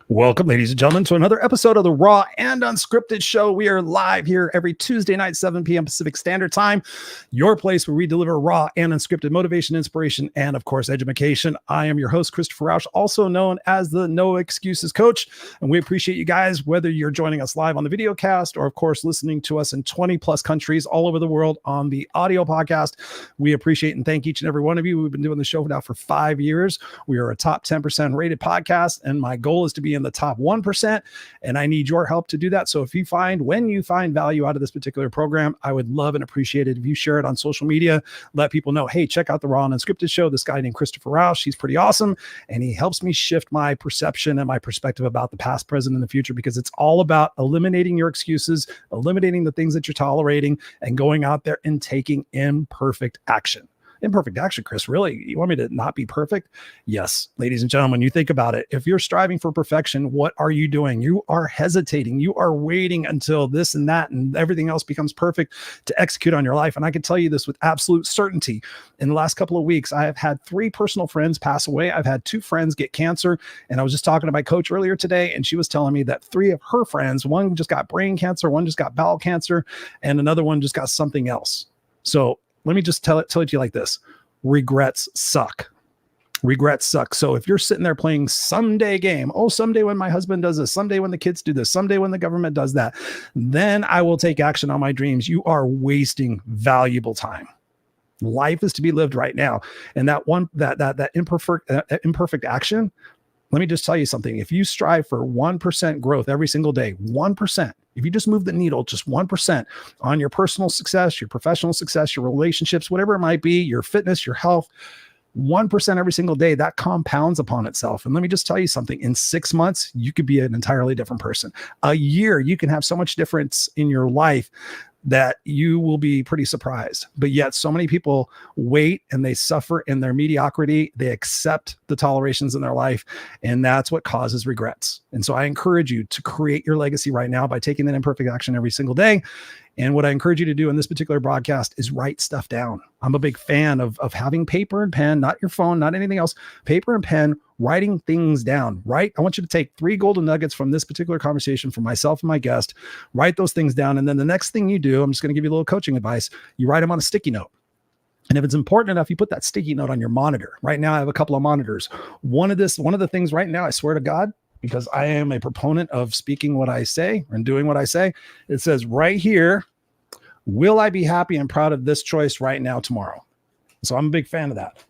Welcome, ladies and gentlemen, to another episode of the Raw and Unscripted show. We are live here every Tuesday night, 7 p.m. Pacific Standard Time, your place where we deliver raw and unscripted motivation, inspiration, and, of course, education. I am your host, Christopher Rausch, also known as the No Excuses Coach, and we appreciate you guys, whether you're joining us live on the video cast or, of course, listening to us in 20-plus countries all over the world on the audio podcast. We appreciate and thank each and every one of you. We've been doing the show now for 5 years. We are a top 10% rated podcast, and my goal is to be in the top 1%, and I need your help to do that. So when you find value out of this particular program, I would love and appreciate it if you share it on social media. Let people know, hey, check out the Raw and Unscripted show. This guy named Christopher Rausch, he's pretty awesome, and he helps me shift my perception and my perspective about the past, present, and the future, because it's all about eliminating your excuses, eliminating the things that you're tolerating, and going out there and taking imperfect action. Imperfect action, Chris, really? You want me to not be perfect? Yes, ladies and gentlemen, you think about it. If you're striving for perfection, what are you doing? You are hesitating. You are waiting until this and that and everything else becomes perfect to execute on your life. And I can tell you this with absolute certainty. In the last couple of weeks, I have had 3 personal friends pass away. I've had 2 friends get cancer. And I was just talking to my coach earlier today, and she was telling me that 3 of her friends, one just got brain cancer, one just got bowel cancer, and another one just got something else. So let me just tell it to you like this. Regrets suck. Regrets suck. So if you're sitting there playing someday game, someday when my husband does this, someday when the kids do this, someday when the government does that, then I will take action on my dreams. You are wasting valuable time. Life is to be lived right now. And that imperfect action, let me just tell you something. If you strive for 1% growth every single day, 1%, if you just move the needle just 1% on your personal success, your professional success, your relationships, whatever it might be, your fitness, your health, 1% every single day, that compounds upon itself. And let me just tell you something. In 6 months, you could be an entirely different person. A year, you can have so much difference in your life that you will be pretty surprised. But yet so many people wait and they suffer in their mediocrity. They accept the tolerations in their life, and that's what causes regrets. And so I encourage you to create your legacy right now by taking that imperfect action every single day. And what I encourage you to do in this particular broadcast is write stuff down. I'm a big fan of having paper and pen, not your phone, not anything else, paper and pen, writing things down, right? I want you to take 3 golden nuggets from this particular conversation from myself and my guest, write those things down. And then the next thing you do, I'm just going to give you a little coaching advice. You write them on a sticky note. And if it's important enough, you put that sticky note on your monitor. Right now, I have a couple of monitors. One of the things right now, I swear to God, because I am a proponent of speaking what I say and doing what I say, it says right here, will I be happy and proud of this choice right now, tomorrow? So I'm a big fan of that.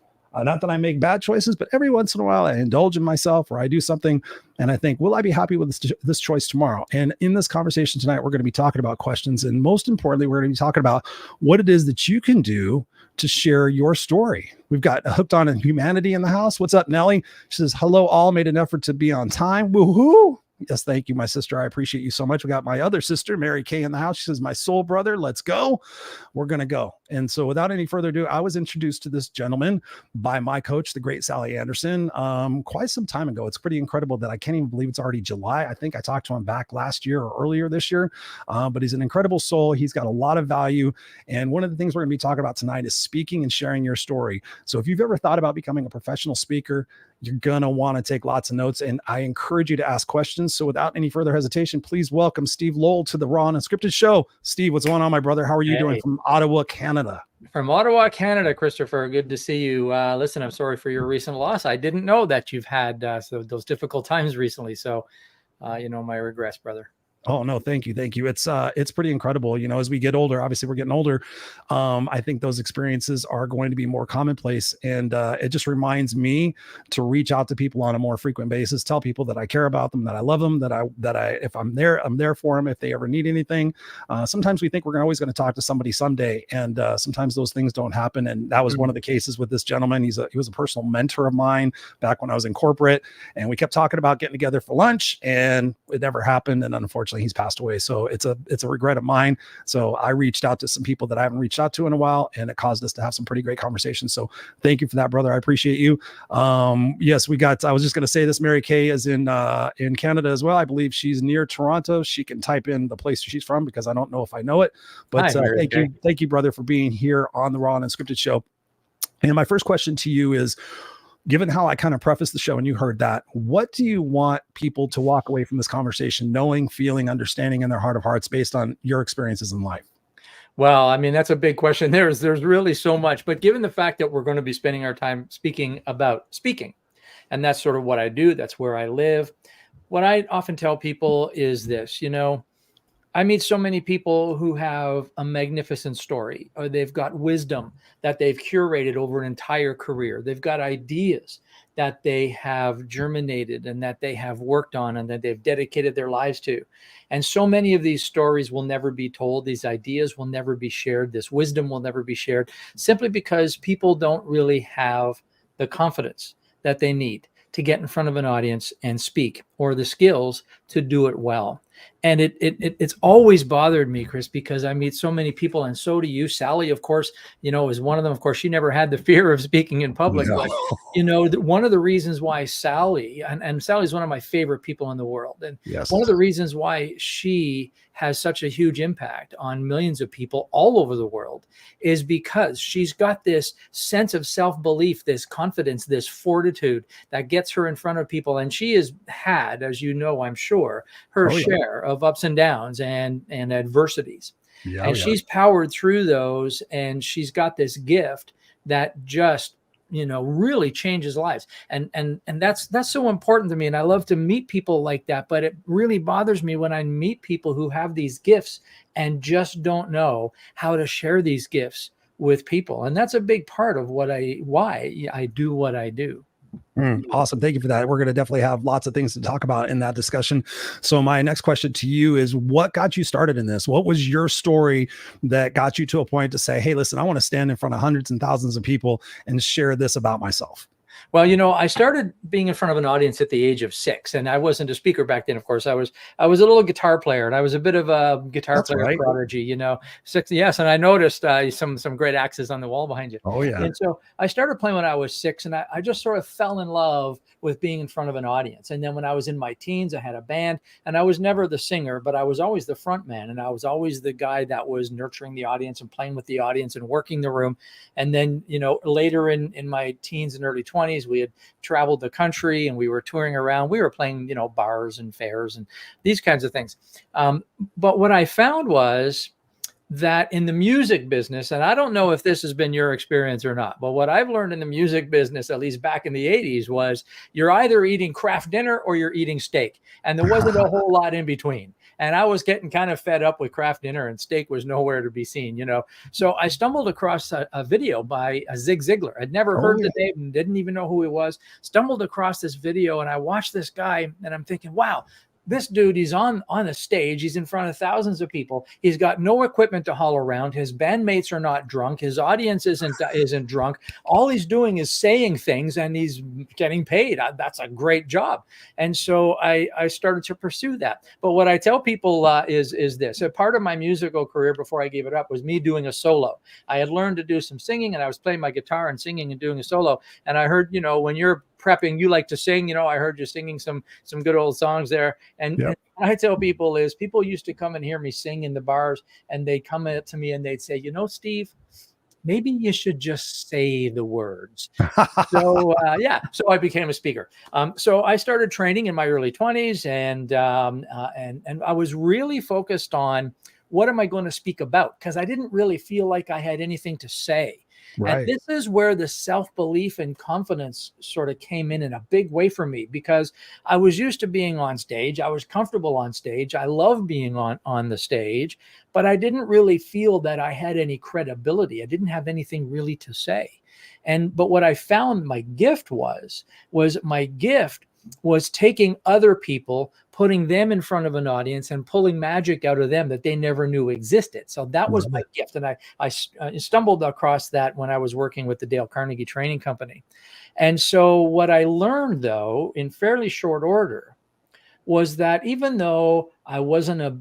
Not that I make bad choices, but every once in a while I indulge in myself, or I do something and I think, will I be happy with this choice tomorrow? And in this conversation tonight, we're going to be talking about questions. And most importantly, we're going to be talking about what it is that you can do to share your story. We've got Hooked on Humanity in the house. What's up, Nellie? She says, hello, all. Made an effort to be on time. Woohoo! Yes, thank you, my sister. I appreciate you so much. We got my other sister, Mary Kay, in the house. She says, my soul brother, let's go. We're going to go. And so without any further ado, I was introduced to this gentleman by my coach, the great Sally Anderson, quite some time ago. It's pretty incredible that I can't even believe it's already July. I think I talked to him back last year or earlier this year, but he's an incredible soul. He's got a lot of value. And one of the things we're going to be talking about tonight is speaking and sharing your story. So if you've ever thought about becoming a professional speaker, you're going to want to take lots of notes, and I encourage you to ask questions. So without any further hesitation, please welcome Steve Lowell to the Raw and Unscripted show. Steve, what's going on, my brother? How are you doing from Ottawa, Canada? From Ottawa, Canada, Christopher. Good to see you. Listen, I'm sorry for your recent loss. I didn't know that you've had those difficult times recently. So, my regrets, brother. Oh, no, thank you. Thank you. It's pretty incredible. You know, as we get older, obviously we're getting older. I think those experiences are going to be more commonplace. And it just reminds me to reach out to people on a more frequent basis, tell people that I care about them, that I love them, that I, if I'm there for them, if they ever need anything. Sometimes we think we're always going to talk to somebody someday. And sometimes those things don't happen. And that was one of the cases with this gentleman. He was a personal mentor of mine back when I was in corporate, and we kept talking about getting together for lunch, and it never happened. And unfortunately, he's passed away. So it's a regret of mine. So I reached out to some people that I haven't reached out to in a while, and it caused us to have some pretty great conversations. So thank you for that, brother. I appreciate you. Yes, I was just going to say this. Mary Kay is in Canada as well. I believe she's near Toronto. She can type in the place she's from, because I don't know if I know it, but thank you, brother, for being here on the Raw and Unscripted show. And my first question to you is, given how I kind of prefaced the show and you heard that, what do you want people to walk away from this conversation knowing, feeling, understanding in their heart of hearts based on your experiences in life? Well, I mean, that's a big question. There's really so much, but given the fact that we're going to be spending our time speaking about speaking, and that's sort of what I do, that's where I live. What I often tell people is this, I meet so many people who have a magnificent story, or they've got wisdom that they've curated over an entire career. They've got ideas that they have germinated and that they have worked on and that they've dedicated their lives to. And so many of these stories will never be told. These ideas will never be shared. This wisdom will never be shared, simply because people don't really have the confidence that they need to get in front of an audience and speak, or the skills to do it well. And it's always bothered me, Chris, because I meet so many people, and so do you. Sally, of course, is one of them. Of course, she never had the fear of speaking in public. No. But, one of the reasons why Sally, and Sally's one of my favorite people in the world. And Yes. one of the reasons why she has such a huge impact on millions of people all over the world is because she's got this sense of self-belief, this confidence, this fortitude that gets her in front of people. And she has had, as you know, I'm sure, her share of ups and downs and adversities. And she's powered through those, and she's got this gift that just really changes lives. And that's so important to me. And I love to meet people like that, but it really bothers me when I meet people who have these gifts and just don't know how to share these gifts with people. And that's a big part of why I do what I do. Awesome. Thank you for that. We're going to definitely have lots of things to talk about in that discussion. So my next question to you is, what got you started in this? What was your story that got you to a point to say, hey, listen, I want to stand in front of hundreds and thousands of people and share this about myself? Well, I started being in front of an audience at the age of 6, and I wasn't a speaker back then. Of course, I was a little guitar player, and I was a bit of a guitar player prodigy. 6, yes, and I noticed some great axes on the wall behind you. Oh yeah. And so I started playing when I was 6, and I just sort of fell in love with being in front of an audience. And then when I was in my teens, I had a band, and I was never the singer, but I was always the front man, and I was always the guy that was nurturing the audience and playing with the audience and working the room. And then later in my teens and early 20s, we had traveled the country and we were touring around. We were playing, bars and fairs and these kinds of things. But what I found was that in the music business, and I don't know if this has been your experience or not, but what I've learned in the music business, at least back in the 80s, was you're either eating craft dinner or you're eating steak. And there wasn't a whole lot in between. And I was getting kind of fed up with craft dinner, and steak was nowhere to be seen, So I stumbled across a video by Zig Ziglar. I'd never heard the name and didn't even know who he was. Stumbled across this video, and I watched this guy, and I'm thinking, wow, this dude, he's on a stage. He's in front of thousands of people. He's got no equipment to haul around. His bandmates are not drunk. His audience isn't drunk. All he's doing is saying things, and he's getting paid. That's a great job. And so I started to pursue that. But what I tell people is this. A part of my musical career before I gave it up was me doing a solo. I had learned to do some singing, and I was playing my guitar and singing and doing a solo. And I heard, when you're prepping, you like to sing, I heard you singing some good old songs there. And, and what I tell people is, people used to come and hear me sing in the bars, and they'd come up to me and they'd say, Steve, maybe you should just say the words. So I became a speaker. So I started training in my early 20s, and I was really focused on, what am I going to speak about? Because I didn't really feel like I had anything to say. Right. And this is where the self-belief and confidence sort of came in a big way for me, because I was used to being on stage. I was comfortable on stage. I love being on the stage, but I didn't really feel that I had any credibility. I didn't have anything really to say. But what I found my gift was taking other people, putting them in front of an audience, and pulling magic out of them that they never knew existed. So that was my gift. And I stumbled across that when I was working with the Dale Carnegie Training Company. And so what I learned, though, in fairly short order, was that even though I wasn't a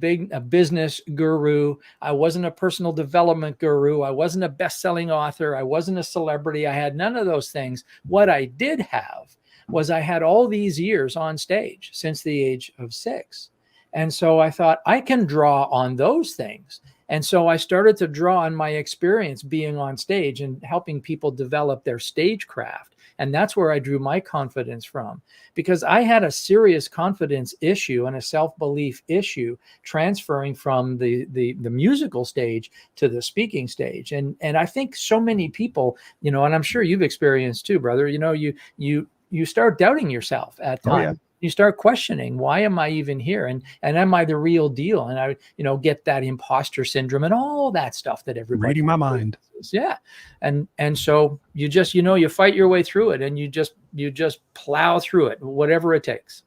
business guru, I wasn't a personal development guru, I wasn't a best-selling author, I wasn't a celebrity, I had none of those things. What I did have was I had all these years on stage since the age of 6. And so I thought, I can draw on those things. And so I started to draw on my experience being on stage and helping people develop their stagecraft And that's where I drew my confidence from, because I had a serious confidence issue and a self-belief issue transferring from the musical stage to the speaking stage. And I think so many people, you know, and I'm sure you've experienced too, brother, you know, you start doubting yourself at Oh yeah. times. You start questioning, why am I even here? And am I the real deal? And I, you know, get that imposter syndrome and all that stuff that everybody. Reading my mind. Yeah. And so you just, you know, you fight your way through it, and you just plow through it, whatever it takes.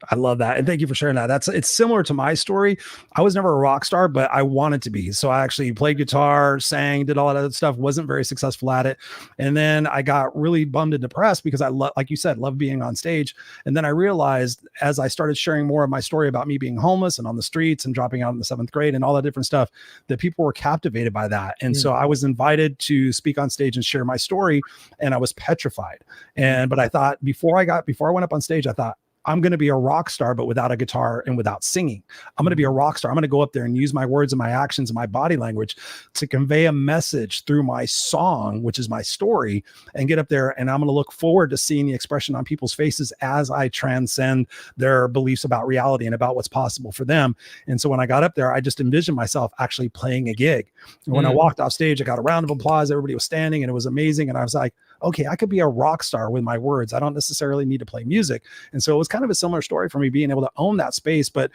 I love that. And thank you for sharing that. It's similar to my story. I was never a rock star, but I wanted to be. So I actually played guitar, sang, did all that other stuff, wasn't very successful at it. And then I got really bummed and depressed because I love, like you said, love being on stage. And then I realized as I started sharing more of my story about me being homeless and on the streets and dropping out in the 7th grade and all that different stuff, that people were captivated by that. And so I was invited to speak on stage and share my story, and I was petrified. But I thought before I went up on stage, I thought, I'm going to be a rock star, but without a guitar and without singing. I'm going to be a rock star. I'm going to go up there and use my words and my actions and my body language to convey a message through my song, which is my story, and get up there. And I'm going to look forward to seeing the expression on people's faces as I transcend their beliefs about reality and about what's possible for them. And so when I got up there, I just envisioned myself actually playing a gig. And when I walked off stage, I got a round of applause. Everybody was standing and it was amazing. And I was like, okay, I could be a rock star with my words. I don't necessarily need to play music. And so it was kind of a similar story for me, being able to own that space. But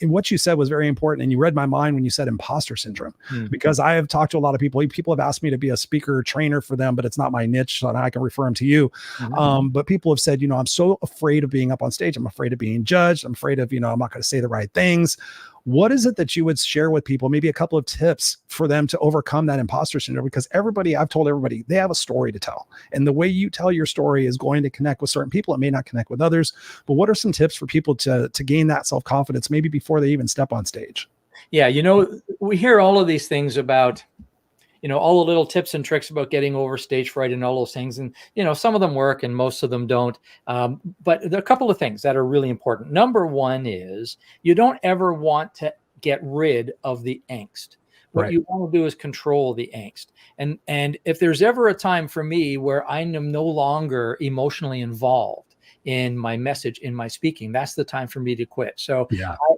what you said was very important. And you read my mind when you said imposter syndrome, because I have talked to a lot of people. People have asked me to be a speaker trainer for them, but it's not my niche. So I can refer them to you. But people have said, you know, I'm so afraid of being up on stage. I'm afraid of being judged. I'm afraid of, you know, I'm not going to say the right things. What is it that you would share with people? Maybe a couple of tips for them to overcome that imposter syndrome, because I've told everybody they have a story to tell. And the way you tell your story is going to connect with certain people. It may not connect with others, but what are some tips for people to gain that self-confidence, maybe before they even step on stage? Yeah. You know, we hear all of these things about, you know, all the little tips and tricks about getting over stage fright and all those things. And, you know, some of them work and most of them don't. But there are a couple of things that are really important. Number one is you don't ever want to get rid of the angst. What you want to do is control the angst. And if there's ever a time for me where I am no longer emotionally involved in my message, in my speaking, that's the time for me to quit. So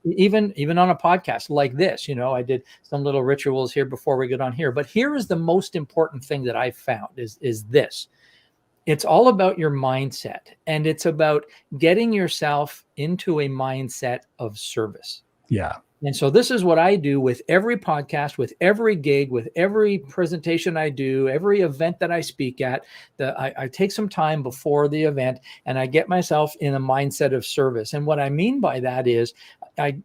even on a podcast like this, you know, I did some little rituals here before we get on here, but here is the most important thing that I've found is this. It's all about your mindset, and it's about getting yourself into a mindset of service. Yeah. And so this is what I do with every podcast, with every gig, with every presentation I do, every event that I speak at. I take some time before the event and I get myself in a mindset of service. And what I mean by that is I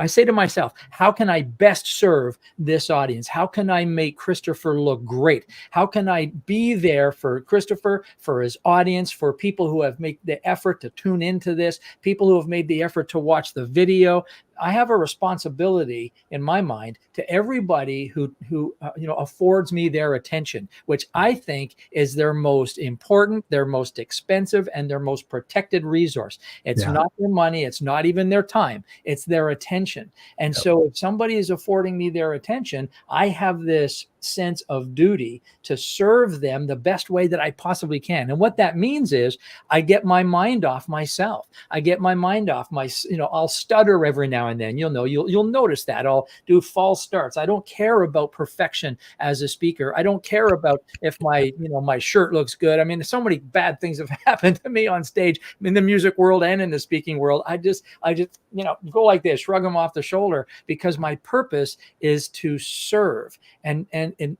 say to myself, how can I best serve this audience? How can I make Christopher look great? How can I be there for Christopher, for his audience, for people who have made the effort to tune into this, people who have made the effort to watch the video? I have a responsibility in my mind to everybody who affords me their attention, which I think is their most important, their most expensive, and their most protected resource. It's not their money. It's not even their time. It's their attention. And so if somebody is affording me their attention, I have this sense of duty to serve them the best way that I possibly can. And what that means is I get my mind off myself. I get my mind off I'll stutter every now and then. You'll notice that I'll do false starts. I don't care about perfection as a speaker. I don't care about if my shirt looks good. I mean, so many bad things have happened to me on stage in the music world and in the speaking world. I just go like this, shrug them off the shoulder, because my purpose is to serve. And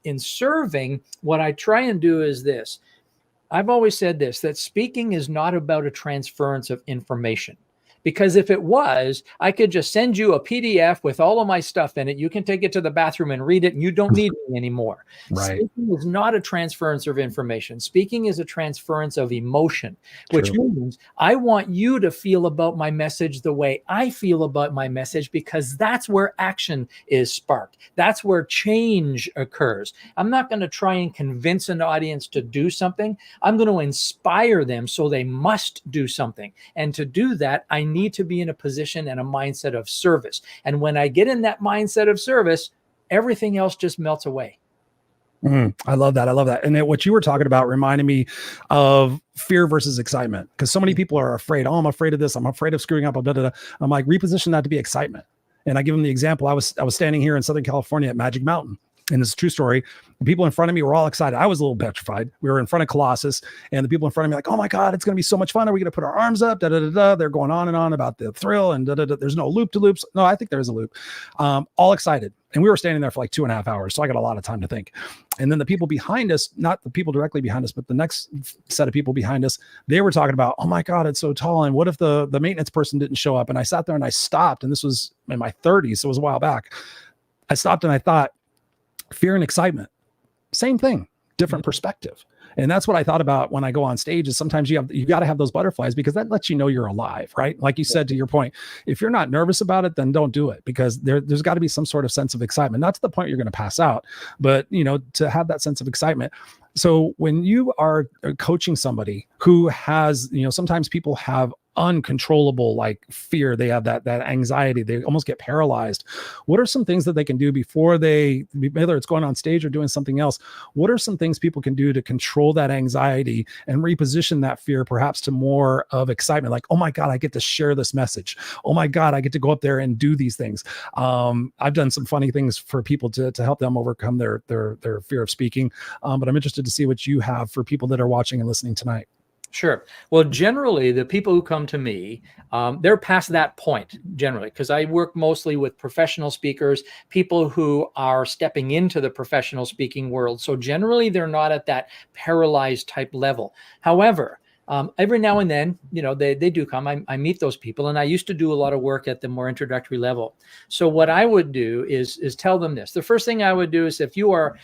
in serving, what I try and do is this. I've always said this, that speaking is not about a transference of information. Because if it was, I could just send you a PDF with all of my stuff in it. You can take it to the bathroom and read it, and you don't need me anymore. Right. Speaking is not a transference of information. Speaking is a transference of emotion, which means I want you to feel about my message the way I feel about my message, because that's where action is sparked. That's where change occurs. I'm not going to try and convince an audience to do something. I'm going to inspire them so they must do something. And to do that, I need to be in a position and a mindset of service. And when I get in that mindset of service, everything else just melts away. I love that. I love that. And what you were talking about reminded me of fear versus excitement, because so many people are afraid. Oh, I'm afraid of this. I'm afraid of screwing up. Blah, blah, blah. I'm like, reposition that to be excitement. And I give them the example. I was standing here in Southern California at Magic Mountain. And it's a true story. The people in front of me were all excited. I was a little petrified. We were in front of Colossus, and the people in front of me like, oh my God, it's going to be so much fun. Are we going to put our arms up? Da, da, da, da. They're going on and on about the thrill and da, da, da. There's no loop to loops. No, I think there is a loop. All excited. And we were standing there for like 2.5 hours. So I got a lot of time to think. And then the people behind us, not the people directly behind us, but the next set of people behind us, they were talking about, oh my God, it's so tall. And what if the maintenance person didn't show up? And I sat there and I stopped. And this was in my 30s. So it was a while back. I stopped and I thought, fear and excitement, same thing, different perspective. And that's what I thought about when I go on stage, is sometimes you got to have those butterflies, because that lets you know you're alive, right? Like you said, to your point, if you're not nervous about it, then don't do it, because there's got to be some sort of sense of excitement, not to the point you're going to pass out, but to have that sense of excitement. So when you are coaching somebody who has, sometimes people have uncontrollable like fear, they have that anxiety, they almost get paralyzed. What are some things that they can do before whether it's going on stage or doing something else, what are some things people can do to control that anxiety and reposition that fear perhaps to more of excitement? Like, oh my God, I get to share this message. Oh my God, I get to go up there and do these things. I've done some funny things for people to help them overcome their fear of speaking. But I'm interested to see what you have for people that are watching and listening tonight. Sure. Well, generally, the people who come to me, they're past that point generally, because I work mostly with professional speakers, people who are stepping into the professional speaking world. So generally, they're not at that paralyzed type level. However, every now and then, they do come. I meet those people, and I used to do a lot of work at the more introductory level. So what I would do is tell them this. The first thing I would do is, if you are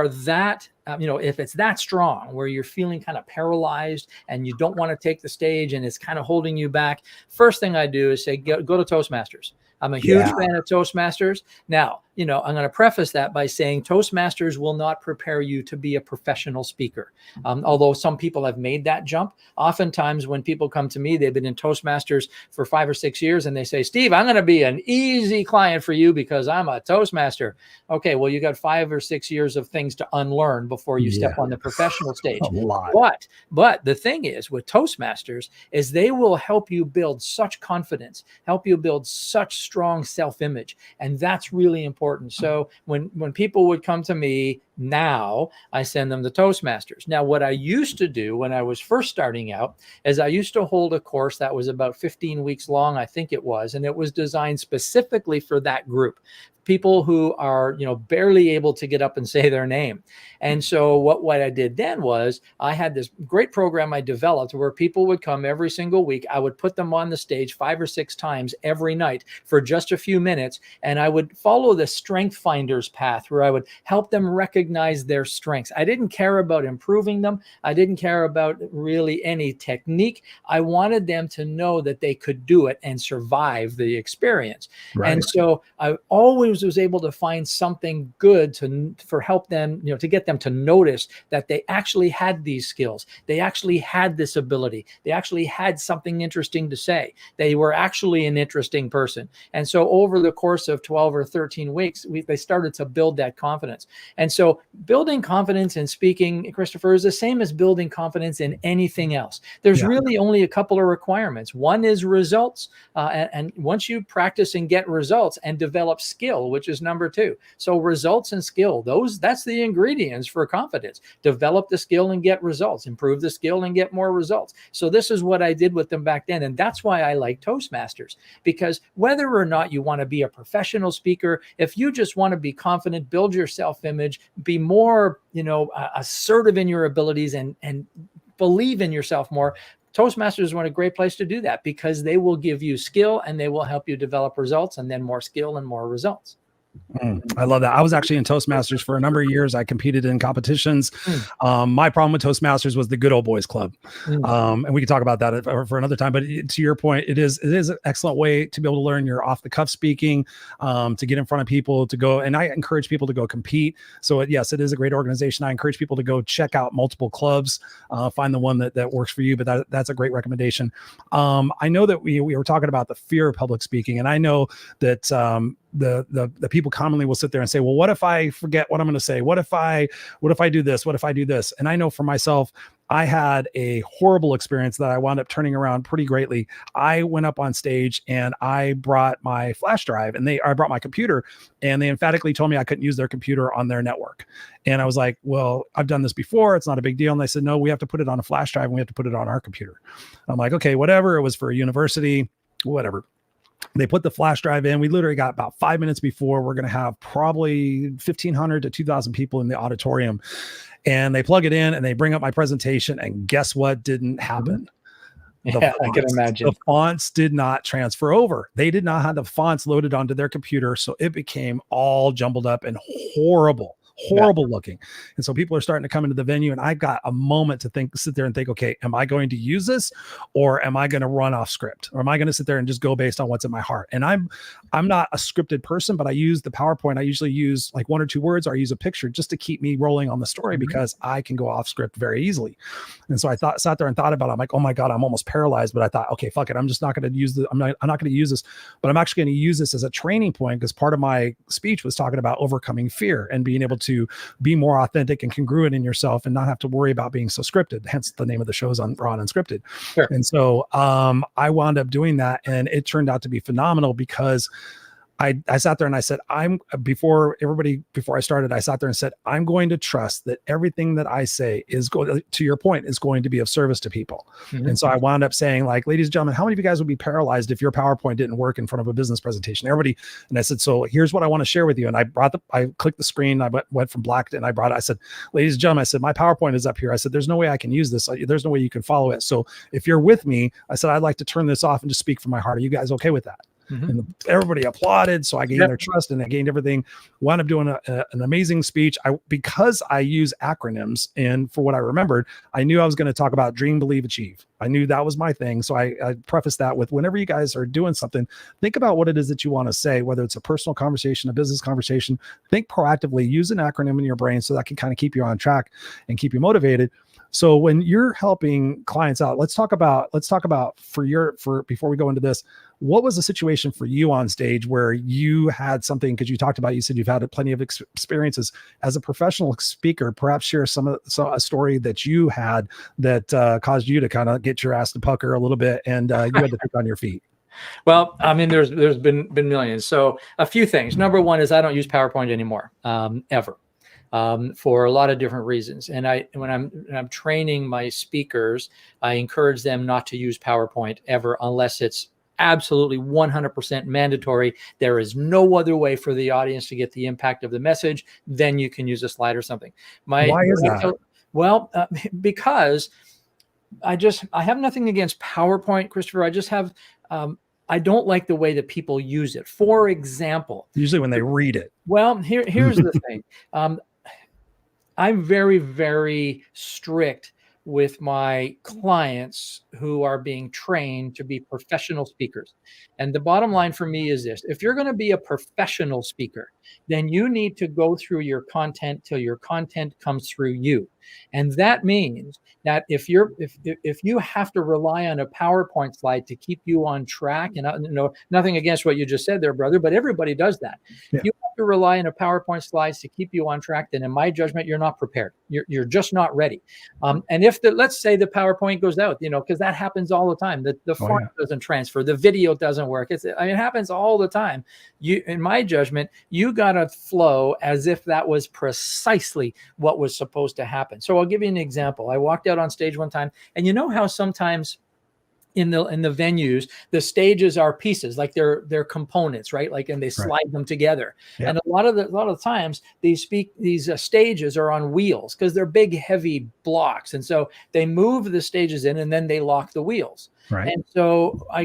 that, if it's that strong where you're feeling kind of paralyzed and you don't want to take the stage and it's kind of holding you back, first thing I do is say, go to Toastmasters. I'm a huge fan of Toastmasters. Now, I'm going to preface that by saying Toastmasters will not prepare you to be a professional speaker. Although some people have made that jump. Oftentimes when people come to me, they've been in Toastmasters for 5 or 6 years, and they say, Steve, I'm going to be an easy client for you because I'm a Toastmaster. Okay, well, you got 5 or 6 years of things to unlearn before you step on the professional stage. A lot. But the thing is with Toastmasters is they will help you build such confidence, help you build such strong self-image. And that's really important. So when people would come to me now, I send them to Toastmasters. Now, what I used to do when I was first starting out is I used to hold a course that was about 15 weeks long, I think it was, and it was designed specifically for that group. People who are, barely able to get up and say their name. And so what I did then was I had this great program I developed where people would come every single week. I would put them on the stage 5 or 6 times every night for just a few minutes. And I would follow the Strength Finders path where I would help them recognize their strengths. I didn't care about improving them. I didn't care about really any technique. I wanted them to know that they could do it and survive the experience. Right. And so I always was able to find something good for help them, to get them to notice that they actually had these skills. They actually had this ability. They actually had something interesting to say. They were actually an interesting person. And so over the course of 12 or 13 weeks, they started to build that confidence. And so building confidence in speaking, Christopher, is the same as building confidence in anything else. There's really only a couple of requirements. One is results. And once you practice and get results and develop skill, which is number 2. So results and skill, that's the ingredients for confidence. Develop the skill and get results, improve the skill and get more results. So this is what I did with them back then. And that's why I like Toastmasters, because whether or not you want to be a professional speaker, if you just want to be confident, build your self-image, be more, assertive in your abilities and believe in yourself more, Toastmasters is a great place to do that, because they will give you skill and they will help you develop results, and then more skill and more results. I love that. I was actually in Toastmasters for a number of years. I competed in competitions. My problem with Toastmasters was the good old boys club. And we can talk about that for another time, but to your point, it is an excellent way to be able to learn your off the cuff speaking, to get in front of people, to go. And I encourage people to go compete. So yes, it is a great organization. I encourage people to go check out multiple clubs, find the one that works for you, but that's a great recommendation. I know that we were talking about the fear of public speaking, and I know that, the people commonly will sit there and say, well, what if I forget what I'm going to say? What if I do this? What if I do this? And I know for myself, I had a horrible experience that I wound up turning around pretty greatly. I went up on stage and I brought my flash drive, and I brought my computer, and they emphatically told me I couldn't use their computer on their network. And I was like, well, I've done this before. It's not a big deal. And they said, no, we have to put it on a flash drive and we have to put it on our computer. I'm like, okay, whatever. It was for a university, whatever. They put the flash drive in. We literally got about 5 minutes before we're going to have probably 1,500 to 2,000 people in the auditorium. And they plug it in and they bring up my presentation. And guess what didn't happen? Yeah, I can imagine. The fonts did not transfer over. They did not have the fonts loaded onto their computer. So it became all jumbled up and horrible looking. And so people are starting to come into the venue, and I got a moment to sit there and think, okay, am I going to use this, or am I going to run off script, or am I going to sit there and just go based on what's in my heart? And I'm not a scripted person, but I use the PowerPoint. I usually use like 1 or 2 words, or I use a picture just to keep me rolling on the story, because I can go off script very easily. And so I sat there and thought about it. I'm like, oh my God, I'm almost paralyzed. But I thought, okay, fuck it. I'm just not going to use I'm not going to use this, but I'm actually going to use this as a training point, because part of my speech was talking about overcoming fear and being able to be more authentic and congruent in yourself and not have to worry about being so scripted. Hence the name of the show is on Raw Unscripted. Sure. And so I wound up doing that, and it turned out to be phenomenal, because I sat there and I said, before I started, I sat there and said, I'm going to trust that everything that I say is going, to your point, is going to be of service to people. Mm-hmm. And so I wound up saying, like, ladies and gentlemen, how many of you guys would be paralyzed if your PowerPoint didn't work in front of a business presentation? Everybody. And I said, so here's what I want to share with you. And I clicked the screen. I went from black and I said, ladies and gentlemen, I said, my PowerPoint is up here. I said, there's no way I can use this. There's no way you can follow it. So if you're with me, I said, I'd like to turn this off and just speak from my heart. Are you guys okay with that? Mm-hmm. And everybody applauded. So I gained their trust, and I gained everything. Wound up doing an amazing speech. Because I use acronyms, and for what I remembered, I knew I was going to talk about dream, believe, achieve. I knew that was my thing. So I prefaced that with, whenever you guys are doing something, think about what it is that you want to say, whether it's a personal conversation, a business conversation. Think proactively, use an acronym in your brain so that can kind of keep you on track and keep you motivated. So when you're helping clients out, let's talk about before we go into this, what was the situation for you on stage where you had something, because you said you've had plenty of experiences as a professional speaker. Perhaps share a story that you had that caused you to kind of get your ass to pucker a little bit, and you had to think on your feet. Well, I mean, there's been millions. So a few things. Number one is I don't use PowerPoint anymore, ever. For a lot of different reasons. And when I'm training my speakers, I encourage them not to use PowerPoint ever, unless it's absolutely 100% mandatory. There is no other way for the audience to get the impact of the message. Then you can use a slide or something. Why is that? Well, because I have nothing against PowerPoint, Christopher. I just have, I don't like the way that people use it. For example, usually when they read it. Well, here's the thing. I'm very, very strict with my clients who are being trained to be professional speakers. And the bottom line for me is this: if you're going to be a professional speaker, then you need to go through your content till your content comes through you. And that means that if you have to rely on a PowerPoint slide to keep you on track, and nothing against what you just said there, brother, but everybody does that. Yeah. If you have to rely on a PowerPoint slides to keep you on track, then in my judgment, you're not prepared. You're just not ready. And if let's say the PowerPoint goes out, because that happens all the time. The font doesn't transfer, the video doesn't work. It happens all the time. In my judgment, you got to flow as if that was precisely what was supposed to happen. So I'll give you an example. I walked out on stage one time, and you know how sometimes in the venues, the stages are pieces, like they're components, right? Like, and they slide them together. Yep. And a lot of the times these stages are on wheels because they're big, heavy blocks. And so they move the stages in, and then they lock the wheels. Right. And so I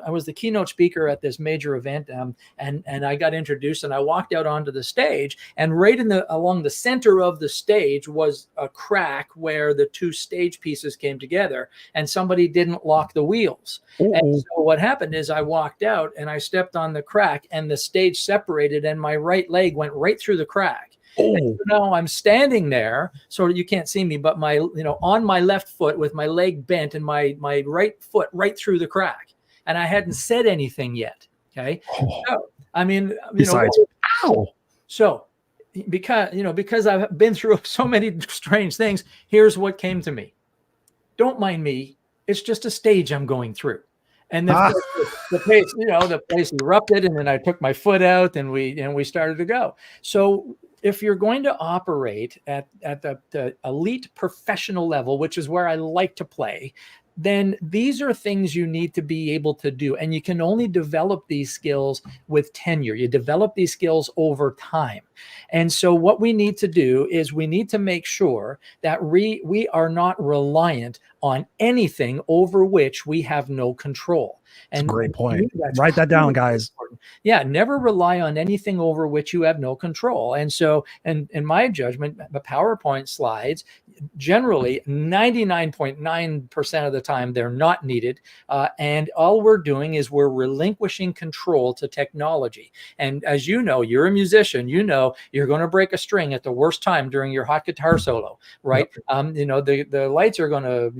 was the keynote speaker at this major event, and I got introduced, and I walked out onto the stage, and right along the center of the stage was a crack where the two stage pieces came together, and somebody didn't lock the wheels. Ooh. And so what happened is I walked out and I stepped on the crack, and the stage separated, and my right leg went right through the crack. And now I'm standing there, so you can't see me, but on my left foot with my leg bent and my right foot right through the crack. And I hadn't said anything yet. Okay. Oh, So, I mean, besides, ow. so because I've been through so many strange things, here's what came to me. Don't mind me. It's just a stage I'm going through. And of Ah, course, the place erupted, and then I took my foot out, and we started to go. So if you're going to operate at the elite professional level, which is where I like to play, then these are things you need to be able to do. And you can only develop these skills with tenure. You develop these skills over time. And so what we need to do is we need to make sure that we are not reliant on anything over which we have no control. that's a And great to me, point. that's Write that down, critically guys. important. Yeah, never rely on anything over which you have no control. And so, and in my judgment, the PowerPoint slides, generally 99.9% of the time, they're not needed. And all we're doing is we're relinquishing control to technology. And as you know, you're a musician, you're going to break a string at the worst time during your hot guitar solo, right? Yep. The lights are going to,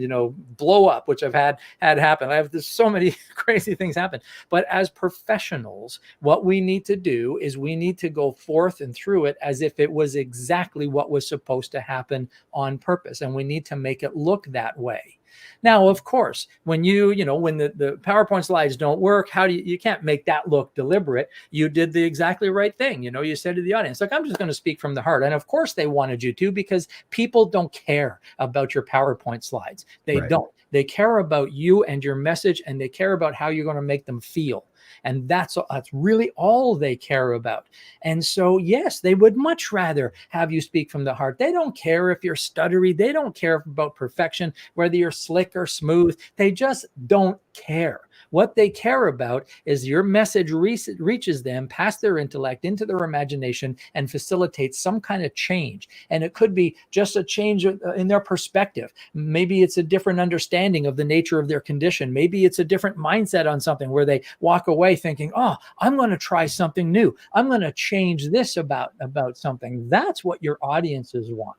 blow up, which I've had happen. There's so many crazy things happen. But as professionals, what we need to do is we need to go forth and through it as if it was exactly what was supposed to happen on purpose. And we need to make it look that way. Now, of course, when when the PowerPoint slides don't work, you can't make that look deliberate. You did the exactly right thing. You said to the audience, look, I'm just going to speak from the heart. And of course they wanted you to, because people don't care about your PowerPoint slides. They don't. They care about you and your message, and they care about how you're going to make them feel. And that's really all they care about. And so, yes, they would much rather have you speak from the heart. They don't care if you're stuttery. They don't care about perfection, whether you're slick or smooth. They just don't care. What they care about is your message reaches them past their intellect into their imagination and facilitates some kind of change. And it could be just a change in their perspective. Maybe it's a different understanding of the nature of their condition. Maybe it's a different mindset on something where they walk away thinking, oh, I'm going to try something new. I'm going to change this about something. That's what your audiences want.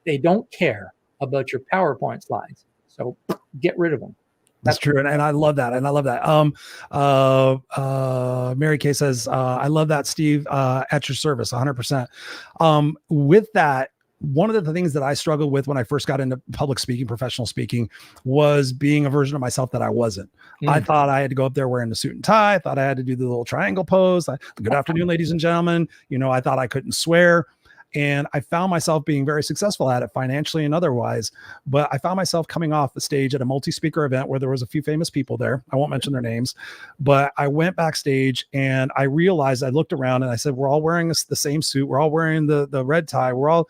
They don't care about your PowerPoint slides. So get rid of them. That's true. And I love that. And I love that. Mary Kay says, I love that, Steve, at your service, 100%. With that, one of the things that I struggled with when I first got into public speaking, professional speaking, was being a version of myself that I wasn't. I thought I had to go up there wearing a suit and tie. I thought I had to do the little triangle pose. Good afternoon, ladies and gentlemen. I thought I couldn't swear. And I found myself being very successful at it financially and otherwise. But I found myself coming off the stage at a multi-speaker event where there was a few famous people there. I won't mention their names, but I went backstage and I realized, I looked around and I said, we're all wearing the same suit. We're all wearing the red tie. We're all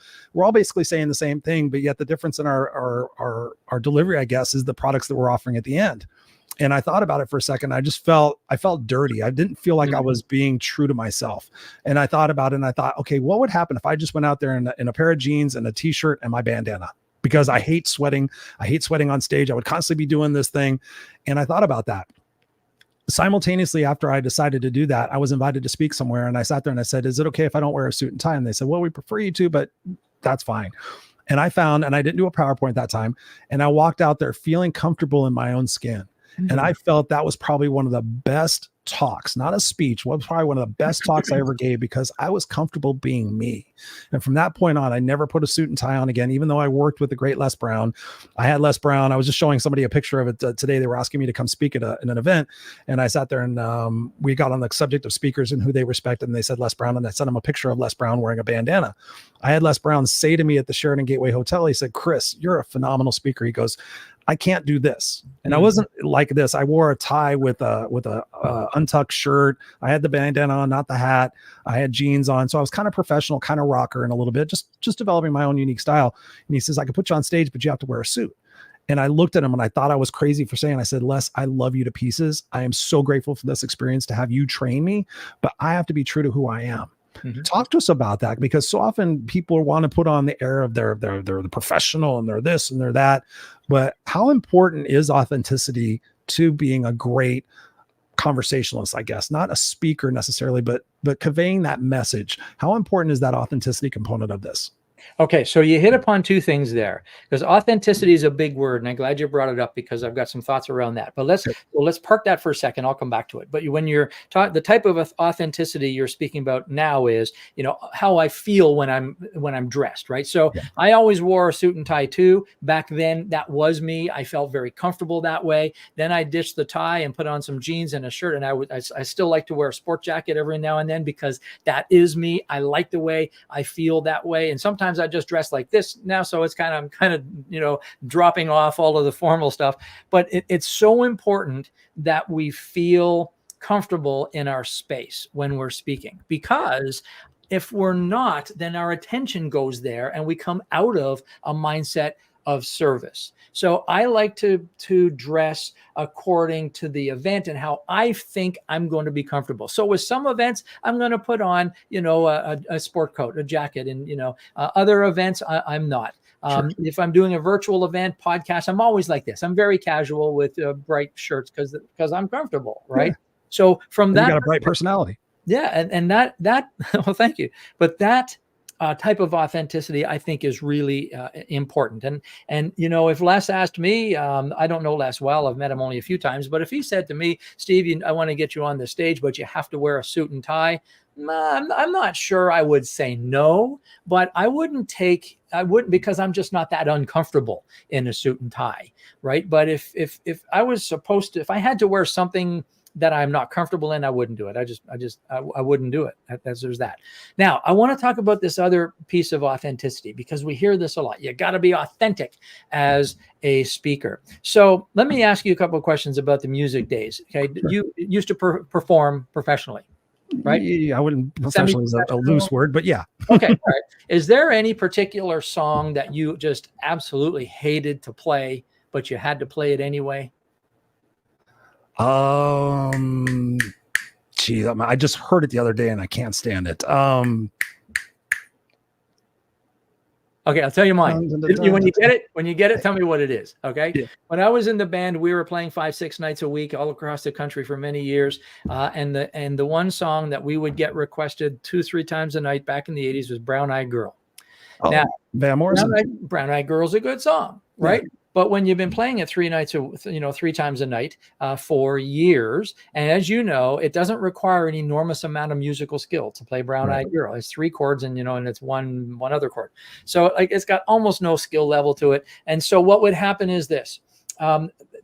basically saying the same thing, but yet the difference in our delivery, I guess, is the products that we're offering at the end. And I thought about it for a second. I felt dirty. I didn't feel like I was being true to myself. And I thought about it and I thought, okay, what would happen if I just went out there in a pair of jeans and a t-shirt and my bandana? Because I hate sweating. I hate sweating on stage. I would constantly be doing this thing. And I thought about that. Simultaneously, after I decided to do that, I was invited to speak somewhere. And I sat there and I said, is it okay if I don't wear a suit and tie? And they said, well, we prefer you to, but that's fine. And I didn't do a PowerPoint that time. And I walked out there feeling comfortable in my own skin. And I felt that was probably one of the best talks, not a speech, was probably one of the best talks I ever gave, because I was comfortable being me. And from that point on, I never put a suit and tie on again, even though I worked with the great Les Brown. I had Les Brown. I was just showing somebody a picture of it today. They were asking me to come speak at an event. And I sat there and we got on the subject of speakers and who they respected. And they said Les Brown. And I sent them a picture of Les Brown wearing a bandana. I had Les Brown say to me at the Sheraton Gateway Hotel, he said, Chris, you're a phenomenal speaker. He goes, I can't do this. And I wasn't like this. I wore a tie with a untucked shirt. I had the bandana on, not the hat. I had jeans on. So I was kind of professional, kind of rocker in a little bit, just developing my own unique style. And he says, I could put you on stage, but you have to wear a suit. And I looked at him and I thought I was crazy for saying, I said, Les, I love you to pieces. I am so grateful for this experience to have you train me, but I have to be true to who I am. Talk to us about that, because so often people want to put on the air of they're the professional and they're this and they're that. But how important is authenticity to being a great conversationalist, I guess, not a speaker necessarily, but conveying that message? How important is that authenticity component of this? Okay, so you hit upon two things there, because authenticity is a big word, and I'm glad you brought it up because I've got some thoughts around that. But let's park that for a second. I'll come back to it. But when you're the type of authenticity you're speaking about now is, how I feel when I'm dressed, right? So Yeah. I always wore a suit and tie too. Back then, that was me. I felt very comfortable that way. Then I ditched the tie and put on some jeans and a shirt, and I still like to wear a sport jacket every now and then because that is me. I like the way I feel that way, and sometimes I just dress like this now, so it's I'm kind of dropping off all of the formal stuff. But it's so important that we feel comfortable in our space when we're speaking, because if we're not, then our attention goes there and we come out of a mindset of service. So I like to dress according to the event and how I think I'm going to be comfortable. So with some events, I'm going to put on, a sport coat, a jacket, and, other events, I'm not. Sure. If I'm doing a virtual event, podcast, I'm always like this. I'm very casual with bright shirts because I'm comfortable, right? Yeah. So from and that, you got a bright personality. Yeah, and that well, thank you. But that type of authenticity, I think, is really important. And if Les asked me, I don't know Les well. I've met him only a few times, but if he said to me, Steve, I want to get you on the stage, but you have to wear a suit and tie, I'm not sure I would say no, but I wouldn't, because I'm just not that uncomfortable in a suit and tie, right? But if I was supposed to, if I had to wear something that I'm not comfortable in, I wouldn't do it. I wouldn't do it. There's that. Now, I want to talk about this other piece of authenticity, because we hear this a lot. You got to be authentic as a speaker. So let me ask you a couple of questions about the music days. Okay. Sure. You used to perform professionally, right? Yeah, I wouldn't, professionally is a loose word, but yeah. Okay. All right. Is there any particular song that you just absolutely hated to play, but you had to play it anyway? Gee, I just heard it the other day and I can't stand it. Okay, I'll tell you mine. When you get it, tell me what it is. Okay. Yeah. When I was in the band, we were playing 5-6 nights a week all across the country for many years. And the one song that we would get requested 2-3 times a night back in the 80s was Brown Eyed Girl. Oh, now, Van Morrison. Brown Eyed Girl's a good song, right? Yeah. But when you've been playing it 3 times a night for years, and as you know, it doesn't require an enormous amount of musical skill to play Brown Eyed Girl. It's 3 chords and it's one other chord. So it's got almost no skill level to it. And so what would happen is this.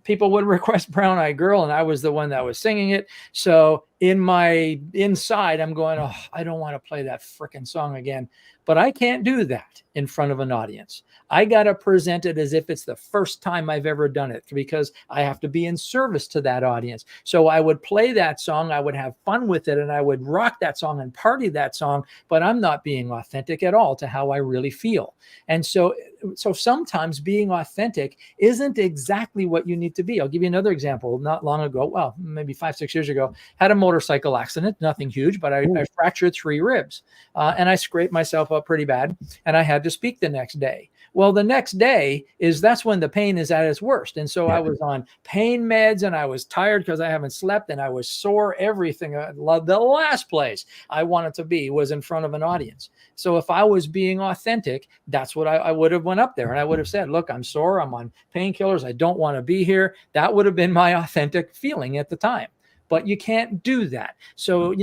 People would request Brown Eyed Girl, and I was the one that was singing it. So in my inside, I'm going, oh, I don't want to play that frickin' song again. But I can't do that in front of an audience. I got to present it as if it's the first time I've ever done it, because I have to be in service to that audience. So I would play that song, I would have fun with it, and I would rock that song and party that song, but I'm not being authentic at all to how I really feel. And so sometimes being authentic isn't exactly what you need to be. I'll give you another example. Not long ago, well, maybe 5-6 years ago, had a motorcycle accident, nothing huge, but I fractured 3 ribs and I scraped myself up pretty bad, and I had to speak the next day. Well, the next day that's when the pain is at its worst. And so I was on pain meds, and I was tired because I haven't slept, and I was sore, everything. The last place I wanted to be was in front of an audience. So if I was being authentic, that's what I would have went up there, and I would have said, look, I'm sore, I'm on painkillers, I don't want to be here. That would have been my authentic feeling at the time. But you can't do that. So,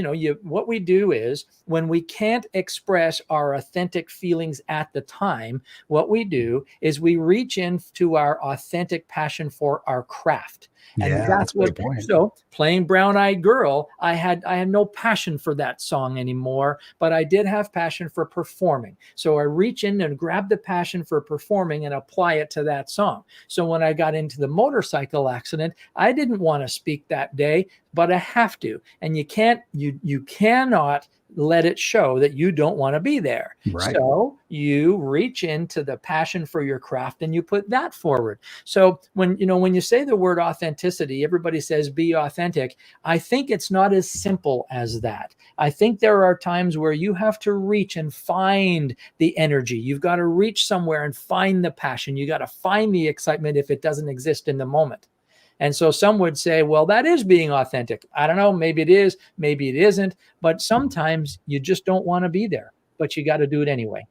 what we do is, when we can't express our authentic feelings at the time, what we do is we reach into our authentic passion for our craft. And that's what. So playing Brown Eyed Girl, I had no passion for that song anymore, but I did have passion for performing. So I reach in and grab the passion for performing and apply it to that song. So when I got into the motorcycle accident, I didn't want to speak that day, but I have to. And you cannot let it show that you don't want to be there. Right. So you reach into the passion for your craft and you put that forward. So when you say the word authenticity, everybody says be authentic. I think it's not as simple as that. I think there are times where you have to reach and find the energy. You've got to reach somewhere and find the passion. You got to find the excitement if it doesn't exist in the moment. And so some would say, well, that is being authentic. I don't know. Maybe it is, maybe it isn't. But sometimes you just don't want to be there, but you got to do it anyway.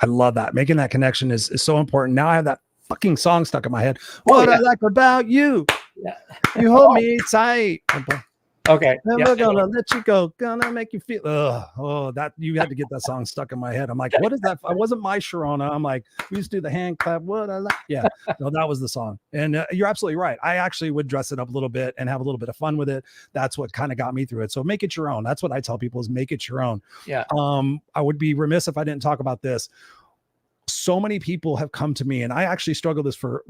I love that. Making that connection is so important. Now I have that fucking song stuck in my head. Oh, What yeah. I like about you. Yeah. You hold me tight. Okay. Never Yeah. gonna let you go. Gonna make you feel. Oh, that you had to get that song stuck in my head. I'm like, what is that? I wasn't my Sharona. I'm like, we used to do the hand clap. What I like. Yeah, no, that was the song. And you're absolutely right. I actually would dress it up a little bit and have a little bit of fun with it. That's what kind of got me through it. So make it your own. That's what I tell people is make it your own. Yeah. I would be remiss if I didn't talk about this. So many people have come to me, and I actually struggled this for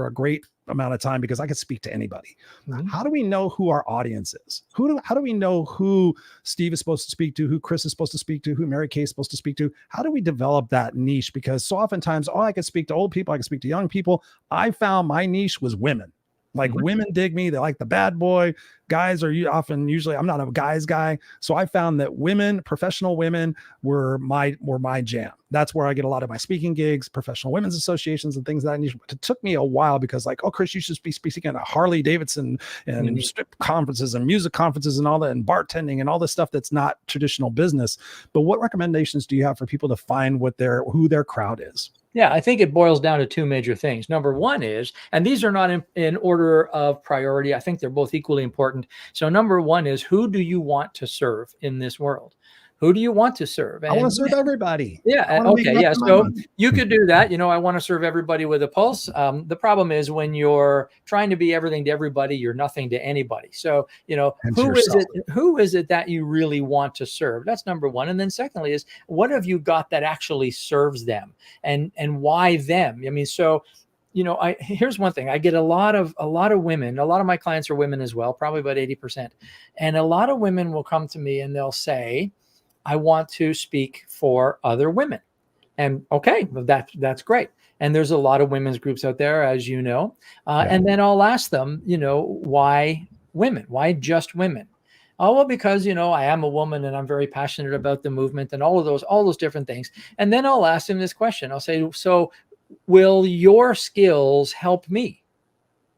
a great amount of time because I could speak to anybody. Mhm. How do we know who our audience is? How do we know who Steve is supposed to speak to, who Chris is supposed to speak to, who Mary Kay is supposed to speak to? How do we develop that niche? Because so oftentimes, I could speak to old people, I could speak to young people. I found my niche was women. Like women dig me. They like the bad boy. Guys are usually, I'm not a guys guy. So I found that women, professional women were my jam. That's where I get a lot of my speaking gigs, professional women's associations and things that I need. It took me a while because like, oh, Chris, you should be speaking at Harley Davidson and strip conferences and music conferences and all that and bartending and all this stuff that's not traditional business. But what recommendations do you have for people to find who their crowd is? Yeah, I think it boils down to two major things. Number one is, and these are not in order of priority. I think they're both equally important. So number one is, who do you want to serve in this world? Who do you want to serve? And I want to serve everybody. Yeah. Okay. Yeah. So you could do that. I want to serve everybody with a pulse. The problem is when you're trying to be everything to everybody, you're nothing to anybody. So, who is it that you really want to serve? That's number one. And then secondly is, what have you got that actually serves them, and why them? I mean, so, here's one thing. I get a lot of women. A lot of my clients are women as well, probably about 80%. And a lot of women will come to me and they'll say, I want to speak for other women. And okay, well, that's great. And there's a lot of women's groups out there, as you know. And then I'll ask them, why women? Why just women? Oh, well, because, I am a woman and I'm very passionate about the movement and all those different things. And then I'll ask them this question. I'll say, so will your skills help me,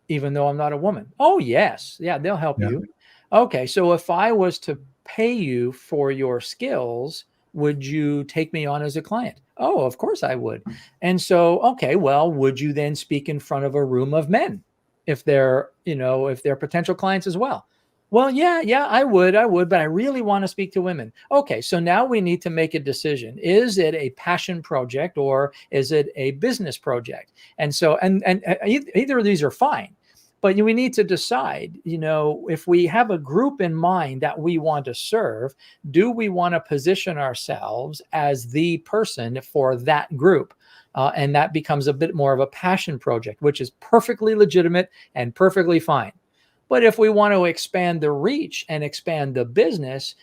even though I'm not a woman? Oh, yes. Yeah, they'll help you. Okay, so if I was to pay you for your skills, would you take me on as a client? Oh, of course I would. And so, okay, well, would you then speak in front of a room of men if they're potential clients as well? Well, yeah, I would, but I really want to speak to women. Okay, so now we need to make a decision. Is it a passion project or is it a business project? And so, and either of these are fine. But we need to decide, if we have a group in mind that we want to serve, do we want to position ourselves as the person for that group? And that becomes a bit more of a passion project, which is perfectly legitimate and perfectly fine. But if we want to expand the reach and expand the business,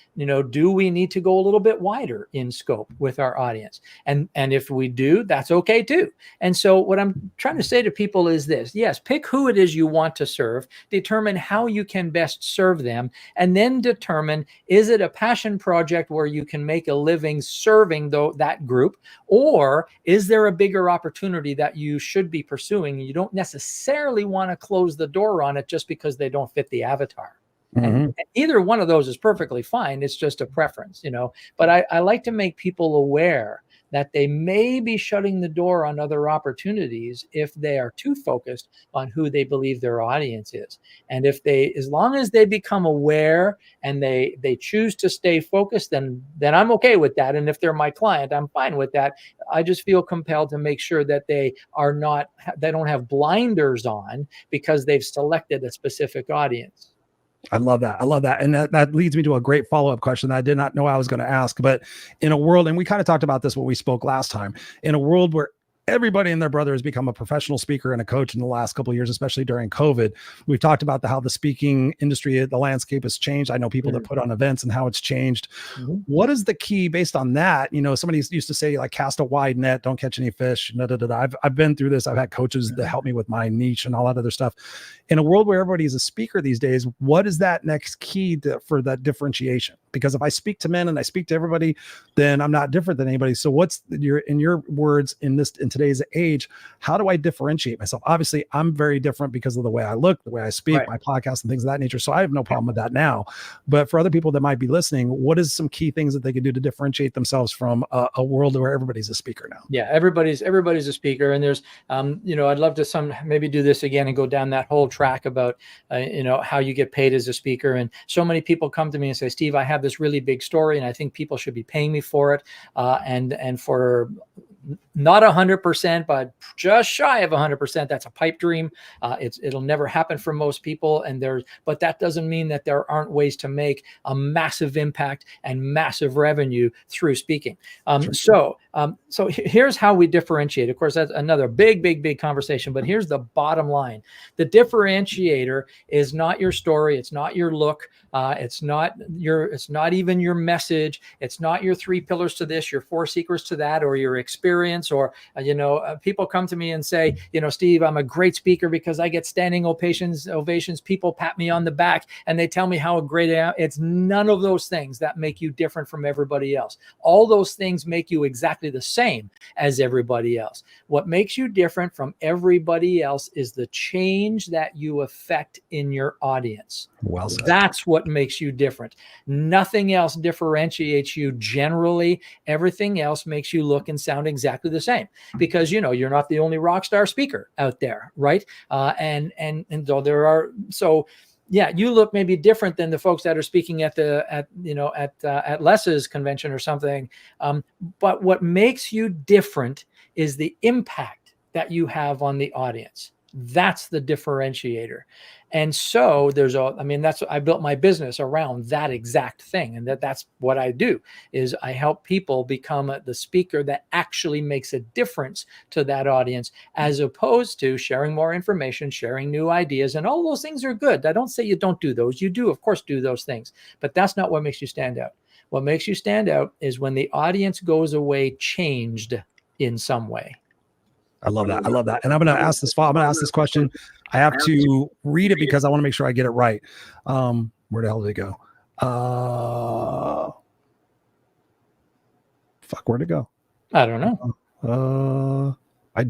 do we need to go a little bit wider in scope with our audience? And if we do, that's okay too. And so what I'm trying to say to people is this: yes, pick who it is you want to serve, determine how you can best serve them, and then determine, is it a passion project where you can make a living serving that group, or is there a bigger opportunity that you should be pursuing? You don't necessarily want to close the door on it just because they don't fit the avatar. And either one of those is perfectly fine. It's just a preference, but I like to make people aware that they may be shutting the door on other opportunities if they are too focused on who they believe their audience is. And as long as they become aware and they choose to stay focused, then I'm okay with that. And if they're my client, I'm fine with that. I just feel compelled to make sure that they don't have blinders on because they've selected a specific audience. I love that. And that leads me to a great follow-up question that I did not know I was going to ask. But in a world, and we kind of talked about this when we spoke last time, in a world where everybody and their brother has become a professional speaker and a coach in the last couple of years, especially during COVID. We've talked about how the speaking industry, the landscape has changed. I know people that put on events and how it's changed. What is the key based on that? Somebody used to say, like, cast a wide net, don't catch any fish. I've been through this. I've had coaches that help me with my niche and all that other stuff. In a world where everybody's a speaker these days, what is that next key for that differentiation? because if I speak to men and I speak to everybody, then I'm not different than anybody. So what's in your words in today's age, how do I differentiate myself? Obviously I'm very different because of the way I look, the way I speak, Right. my podcast and things of that nature. So I have no problem with that now. But for other people that might be listening, what is some key things that they can do to differentiate themselves from a world where everybody's a speaker now? Yeah, everybody's a speaker, and there's, I'd love to maybe do this again and go down that whole track about, how you get paid as a speaker. And so many people come to me and say, Steve, I have this really big story, and I think people should be paying me for it, and for not 100%, but just shy of 100%. That's a pipe dream. It'll never happen for most people. But that doesn't mean that there aren't ways to make a massive impact and massive revenue through speaking. So here's how we differentiate. Of course, that's another big conversation, but here's the bottom line. The differentiator is not your story. It's not your look. It's not even your message. It's not your 3 pillars to this, your 4 secrets to that, or your experience, or, people come to me and say, Steve, I'm a great speaker because I get standing ovations. People pat me on the back and they tell me how great I am. It's none of those things that make you different from everybody else. All those things make you exactly the same as everybody else. What makes you different from everybody else is the change that you affect in your audience. Well said. That's what makes you different. Nothing else differentiates you generally. Everything else makes you look and sound exactly the same, because you're not the only rock star speaker out there, right? And though there are, so yeah, you look maybe different than the folks that are speaking at Les's convention or something. But what makes you different is the impact that you have on the audience. That's the differentiator. And so I built my business around that exact thing. And that's what I do, is I help people become the speaker that actually makes a difference to that audience, as opposed to sharing more information, sharing new ideas. And all those things are good. I don't say you don't do those. You do, of course, do those things, but that's not what makes you stand out. What makes you stand out is when the audience goes away changed in some way. I love that. And I'm going to ask this question. I have to read it because I want to make sure I get it right. Where the hell did it go? Where'd it go? I don't know. I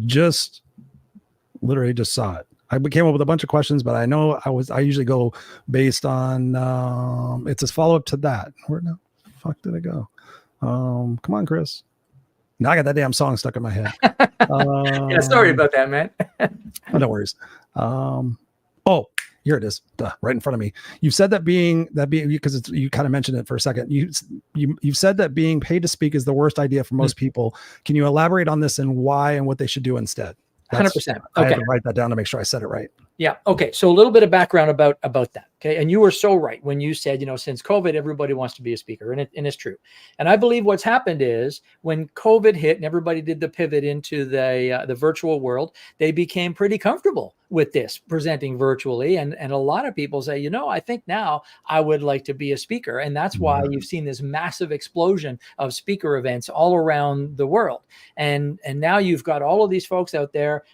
literally just saw it. I came up with a bunch of questions, but I know I usually go based on, it's a follow up to that. Where the fuck did it go? Come on, Chris. Now I got that damn song stuck in my head. Yeah, sorry about that, man. Oh, no worries. Oh, here it is, right in front of me. You've said that being because you kind of mentioned it for a second. You've said that being paid to speak is the worst idea for most people. Can you elaborate on this and why and what they should do instead? 100%. I had to write that down to make sure I said it right. Yeah. Okay. So a little bit of background about that. Okay. And you were so right when you said, since COVID, everybody wants to be a speaker, and it's true. And I believe what's happened is when COVID hit and everybody did the pivot into the virtual world, they became pretty comfortable with this, presenting virtually. And a lot of people say, I think now I would like to be a speaker. And that's why you've seen this massive explosion of speaker events all around the world. And now you've got all of these folks out there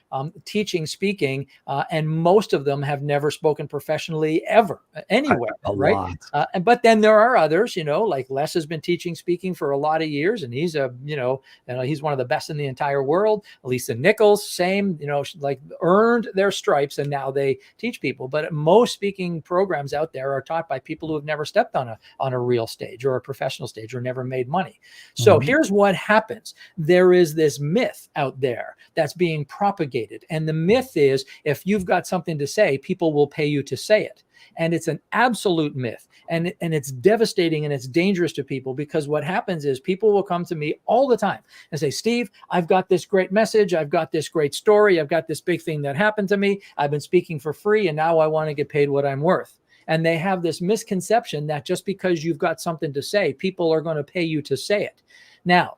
teaching speaking, and most of them have never spoken professionally ever anywhere, right? But then there are others, like Les has been teaching speaking for a lot of years, and he's he's one of the best in the entire world. Lisa Nichols, same, like earned their stripes, and now they teach people. But most speaking programs out there are taught by people who have never stepped on a real stage or a professional stage, or never made money. So here's what happens. There is this myth out there that's being propagated. And the myth is, if you've got something to say, people will pay you to say it. And it's an absolute myth. And it's devastating, and it's dangerous to people, because what happens is people will come to me all the time and say, Steve, I've got this great message. I've got this great story. I've got this big thing that happened to me. I've been speaking for free, and now I want to get paid what I'm worth. And they have this misconception that just because you've got something to say, people are going to pay you to say it. Now,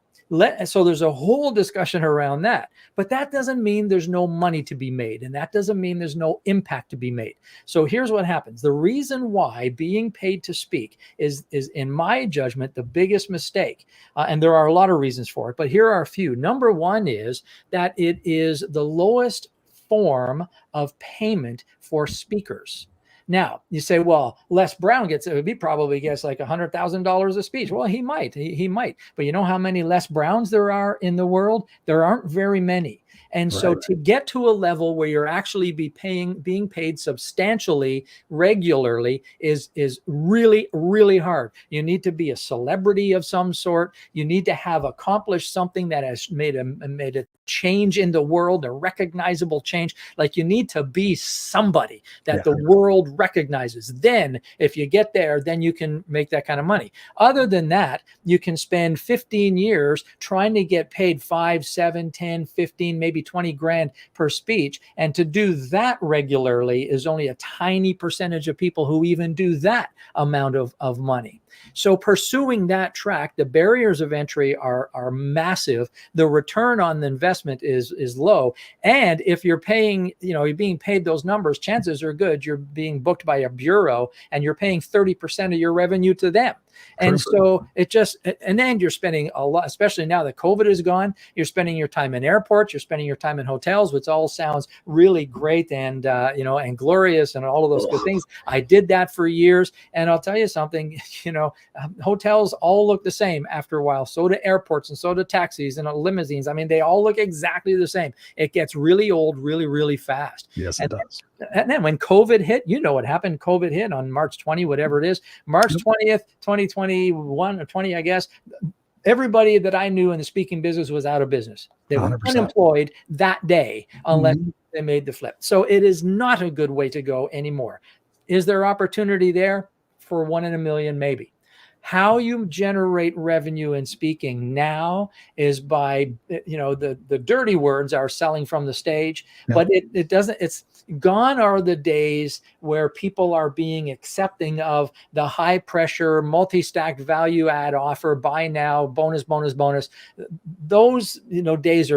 so there's a whole discussion around that, but that doesn't mean there's no money to be made, and that doesn't mean there's no impact to be made. So here's what happens. The reason why being paid to speak is in my judgment, the biggest mistake. And there are a lot of reasons for it, but here are a few. Number one is that it is the lowest form of payment for speakers. Now you say, well, Les Brown he probably gets like $100,000 a speech. Well, he might, but you know how many Les Browns there are in the world? There aren't very many. And so to get to a level where you're actually being paid substantially, regularly is really, really hard. You need to be a celebrity of some sort. You need to have accomplished something that has made a change in the world, a recognizable change. Like you need to be somebody that the world recognizes. Then if you get there, then you can make that kind of money. Other than that, you can spend 15 years trying to get paid 5, 7, 10, 15, maybe 20 grand per speech. And to do that regularly is only a tiny percentage of people who even do that amount of money. So pursuing that track, the barriers of entry are massive. The return on the investment is low. And if you're paying, you're being paid those numbers, chances are good you're being booked by a bureau and you're paying 30% of your revenue to them. And so and then you're spending a lot, especially now that COVID is gone, you're spending your time in airports, you're spending your time in hotels, which all sounds really great and, and glorious and all of those good things. I did that for years. And I'll tell you something, hotels all look the same after a while. So do airports and so do taxis and limousines. I mean, they all look exactly the same. It gets really old, really, really fast. Yes, it does. And then when COVID hit, what happened? COVID hit on March 20, whatever it is, March 20th, 2021 or 20, I guess. Everybody that I knew in the speaking business was out of business. They were 100%. Unemployed that day unless they made the flip. So it is not a good way to go anymore. Is there opportunity there? For 1 in a million, maybe. How you generate revenue in speaking now is by, the dirty words are selling from the stage, but it doesn't, it's gone are the days where people are being accepting of the high pressure, multi-stacked value add offer, buy now, bonus. Those, days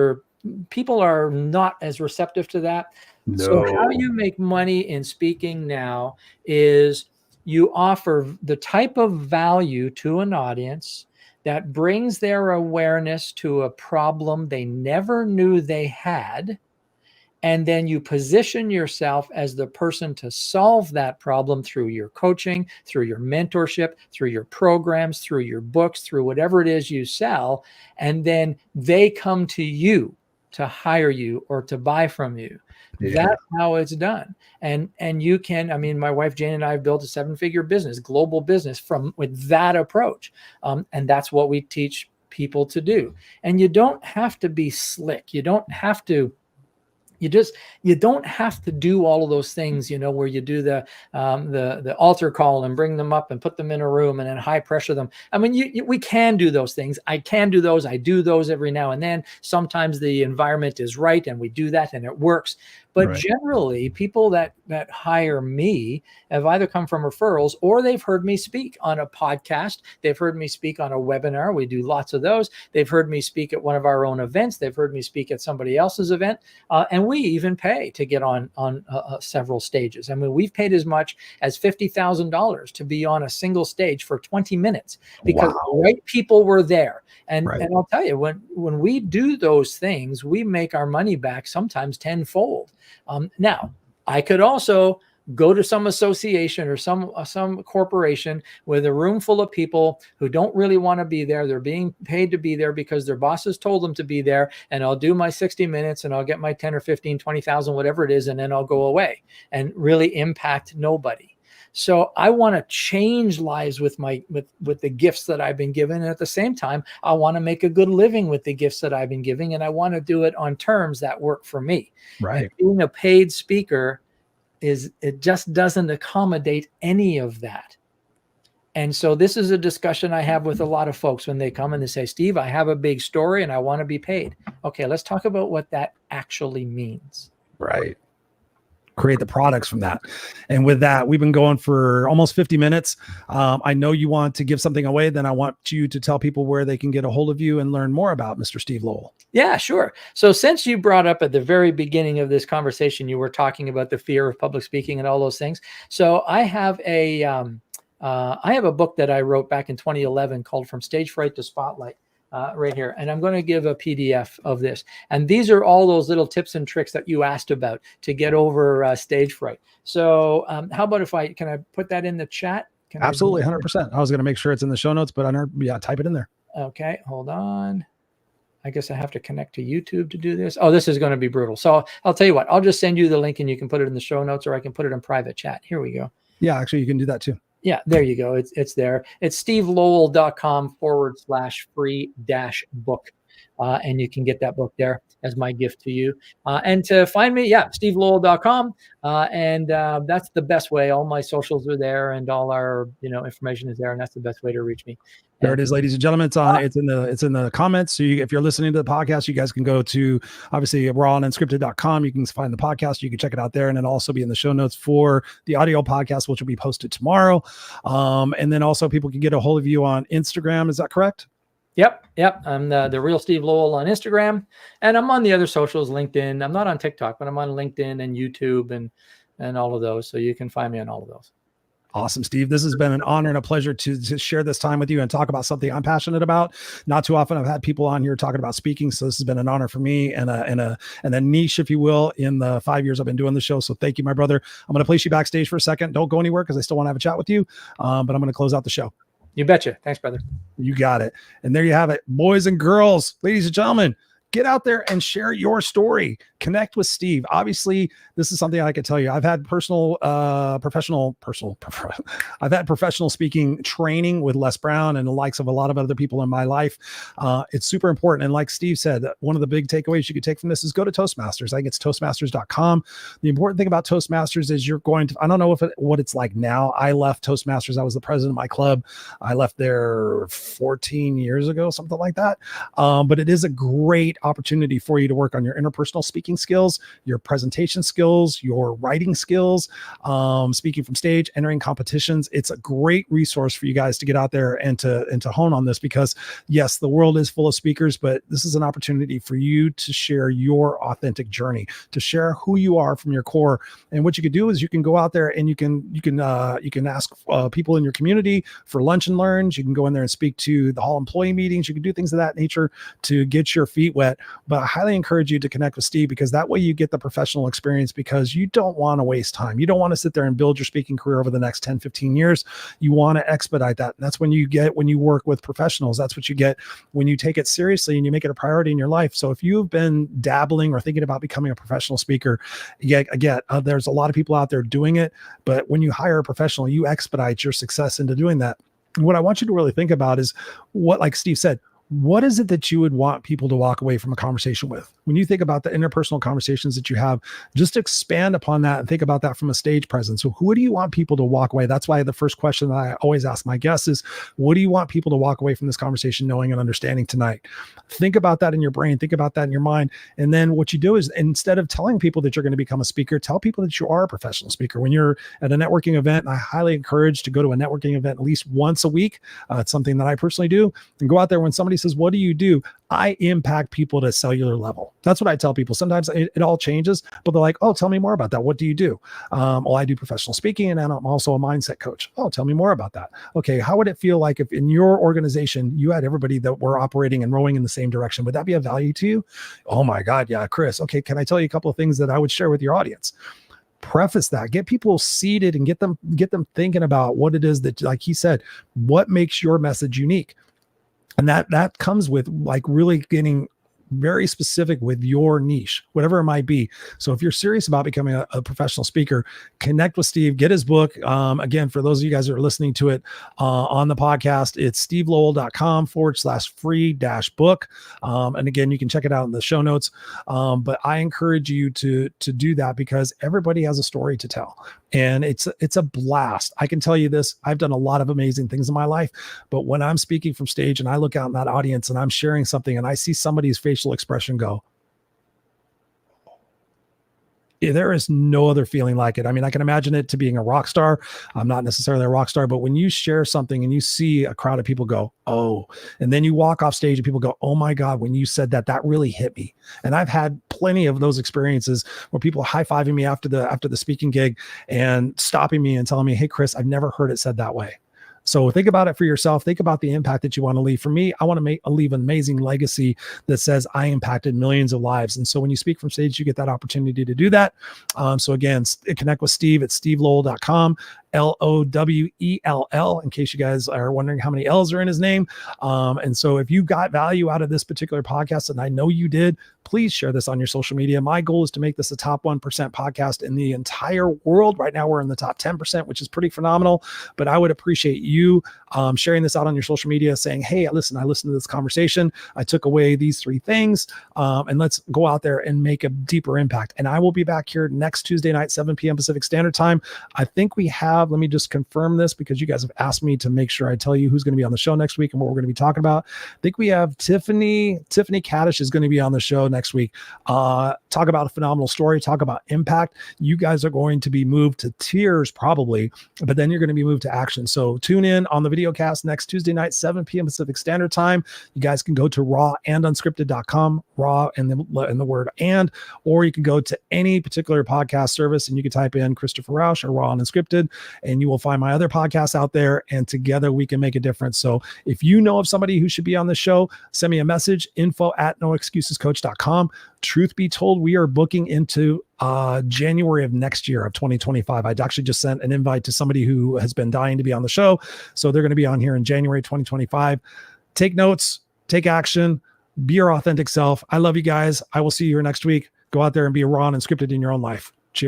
people are not as receptive to that. No. So how you make money in speaking now is you offer the type of value to an audience that brings their awareness to a problem they never knew they had. And then you position yourself as the person to solve that problem through your coaching, through your mentorship, through your programs, through your books, through whatever it is you sell. And then they come to you to hire you or to buy from you. Yeah. That's how it's done. And you can, my wife Jane and I have built a 7-figure business, global business with that approach. And that's what we teach people to do. And you don't have to be slick. You don't have to do all of those things, where you do the altar call and bring them up and put them in a room and then high pressure them. I mean, we can do those things. I can do those. I do those every now and then. Sometimes the environment is right and we do that and it works. But generally, people that hire me have either come from referrals or they've heard me speak on a podcast. They've heard me speak on a webinar. We do lots of those. They've heard me speak at one of our own events. They've heard me speak at somebody else's event. And we even pay to get on several stages. I mean, we've paid as much as $50,000 to be on a single stage for 20 minutes because the right people were there. And I'll tell you, when we do those things, we make our money back sometimes tenfold. Now, I could also go to some association or some corporation with a room full of people who don't really want to be there. They're being paid to be there because their bosses told them to be there. And I'll do my 60 minutes and I'll get my 10 or 15, 20,000, whatever it is. And then I'll go away and really impact nobody. So I want to change lives with the gifts that I've been given. And at the same time, I want to make a good living with the gifts that I've been giving. And I want to do it on terms that work for me. Right. And being a paid speaker it just doesn't accommodate any of that. And so this is a discussion I have with a lot of folks when they come and they say, Steve, I have a big story and I want to be paid. Okay, let's talk about what that actually means. Right. Create the products from that. And with that, we've been going for almost 50 minutes. I know you want to give something away. Then I want you to tell people where they can get a hold of you and learn more about Mr. Steve Lowell. Yeah, sure. So since you brought up at the very beginning of this conversation, you were talking about the fear of public speaking and all those things. So I have a book that I wrote back in 2011 called From Stage Fright to Spotlight. right here. And I'm going to give a PDF of this. And these are all those little tips and tricks that you asked about to get over stage fright. So how about if can I put that in the chat? Absolutely, 100%. I was going to make sure it's in the show notes, but type it in there. Okay, hold on. I guess I have to connect to YouTube to do this. Oh, this is going to be brutal. So I'll tell you what, I'll just send you the link and you can put it in the show notes, or I can put it in private chat. Here we go. Yeah, actually, you can do that too. Yeah, there you go. It's there. It's stevelowell.com/free-book. And you can get that book there as my gift to you. And to find me, stevelowell.com. And that's the best way. All my socials are there and all our, information is there. And that's the best way to reach me. There it is, ladies and gentlemen. It's in the comments. So if you're listening to the podcast, you guys can go to obviously raw-unscripted.com. You can find the podcast. You can check it out there, and then also be in the show notes for the audio podcast, which will be posted tomorrow. And then also people can get a hold of you on Instagram. Is that correct? Yep. I'm the real Steve Lowell on Instagram, and I'm on the other socials, LinkedIn. I'm not on TikTok, but I'm on LinkedIn and YouTube and all of those. So you can find me on all of those. Awesome, Steve. This has been an honor and a pleasure to share this time with you and talk about something I'm passionate about. Not too often I've had people on here talking about speaking, so this has been an honor for me and a niche, if you will, in the 5 years I've been doing the show. So thank you, my brother. I'm going to place you backstage for a second. Don't go anywhere because I still want to have a chat with you, but I'm going to close out the show. You betcha. Thanks, brother. You got it. And there you have it, boys and girls, ladies and gentlemen. Get out there and share your story. Connect with Steve. Obviously, this is something I could tell you. I've had professional speaking training with Les Brown and the likes of a lot of other people in my life. It's super important. And like Steve said, one of the big takeaways you could take from this is go to Toastmasters. I think it's toastmasters.com. The important thing about Toastmasters is you're going to, I don't know what it's like now. I left Toastmasters. I was the president of my club. I left there 14 years ago, something like that. But it is a great opportunity for you to work on your interpersonal speaking skills, your presentation skills, your writing skills, speaking from stage, entering competitions. It's a great resource for you guys to get out there and to hone on this, because yes, the world is full of speakers, but this is an opportunity for you to share your authentic journey, to share who you are from your core. And what you could do is you can go out there and you can ask people in your community for lunch and learns. You can go in there and speak to the hall employee meetings. You can do things of that nature to get your feet wet. But I highly encourage you to connect with Steve, because that way you get the professional experience, because you don't want to waste time. You don't want to sit there and build your speaking career over the next 10, 15 years. You want to expedite that. And that's when you work with professionals. That's what you get when you take it seriously and you make it a priority in your life. So if you've been dabbling or thinking about becoming a professional speaker, there's a lot of people out there doing it. But when you hire a professional, you expedite your success into doing that. And what I want you to really think about is like Steve said, what is it that you would want people to walk away from a conversation with? When you think about the interpersonal conversations that you have, just expand upon that and think about that from a stage presence. So who do you want people to walk away? That's why the first question that I always ask my guests is, what do you want people to walk away from this conversation knowing and understanding tonight? Think about that in your brain. Think about that in your mind. And then what you do is, instead of telling people that you're going to become a speaker, tell people that you are a professional speaker. When you're at a networking event, and I highly encourage to go to a networking event at least once a week. It's something that I personally do. And go out there when somebody says, what do you do? I impact people at a cellular level. That's what I tell people. Sometimes it all changes, but they're like, oh, tell me more about that. What do you do? Well, I do professional speaking, and I'm also a mindset coach. Oh, tell me more about that. Okay, how would it feel like if in your organization you had everybody that were operating and rowing in the same direction? Would that be of value to you? Oh my God, yeah, Chris. Okay, can I tell you a couple of things that I would share with your audience? Preface that, get people seated and get them thinking about what it is that, like he said, what makes your message unique. And that comes with like really getting very specific with your niche, whatever it might be. So if you're serious about becoming a professional speaker, connect with Steve, get his book. Again, for those of you guys that are listening to it on the podcast, it's stevelowell.com/free-book. And again, you can check it out in the show notes. But I encourage you to do that, because everybody has a story to tell. And it's a blast. I can tell you this, I've done a lot of amazing things in my life, but when I'm speaking from stage and I look out in that audience and I'm sharing something and I see somebody's facial expression go, there is no other feeling like it. I mean, I can imagine it to being a rock star. I'm not necessarily a rock star, but when you share something and you see a crowd of people go, oh, and then you walk off stage and people go, oh my God, when you said that, that really hit me. And I've had plenty of those experiences where people high-fiving me after the speaking gig and stopping me and telling me, hey, Chris, I've never heard it said that way. So think about it for yourself. Think about the impact that you want to leave. For me, I want to leave an amazing legacy that says I impacted millions of lives. And so when you speak from stage, you get that opportunity to do that. So again, connect with Steve at stevelowell.com. Lowell, in case you guys are wondering how many L's are in his name. And so if you got value out of this particular podcast, and I know you did, please share this on your social media. My goal is to make this a top 1% podcast in the entire world. Right now, we're in the top 10%, which is pretty phenomenal. But I would appreciate you sharing this out on your social media, saying, hey, listen, I listened to this conversation. I took away these 3 things, and let's go out there and make a deeper impact. And I will be back here next Tuesday night, 7 p.m. Pacific Standard Time. I think we have, let me just confirm this because you guys have asked me to make sure I tell you who's going to be on the show next week and what we're going to be talking about. I think we have Tiffany Kaddish is going to be on the show next week. Talk about a phenomenal story, talk about impact. You guys are going to be moved to tears probably, but then you're going to be moved to action. So tune in on the video cast next Tuesday night, 7 p.m. Pacific Standard Time. You guys can go to rawunscripted.com, raw and the word and, or you can go to any particular podcast service and you can type in Christopher Rausch or Raw Unscripted, and you will find my other podcasts out there, and together we can make a difference. So if you know of somebody who should be on the show, send me a message, info@noexcusescoach.com. Truth be told, we are booking into January of next year of 2025. I'd actually just sent an invite to somebody who has been dying to be on the show. So they're going to be on here in January 2025. Take notes, take action, be your authentic self. I love you guys. I will see you here next week. Go out there and be raw and unscripted in your own life.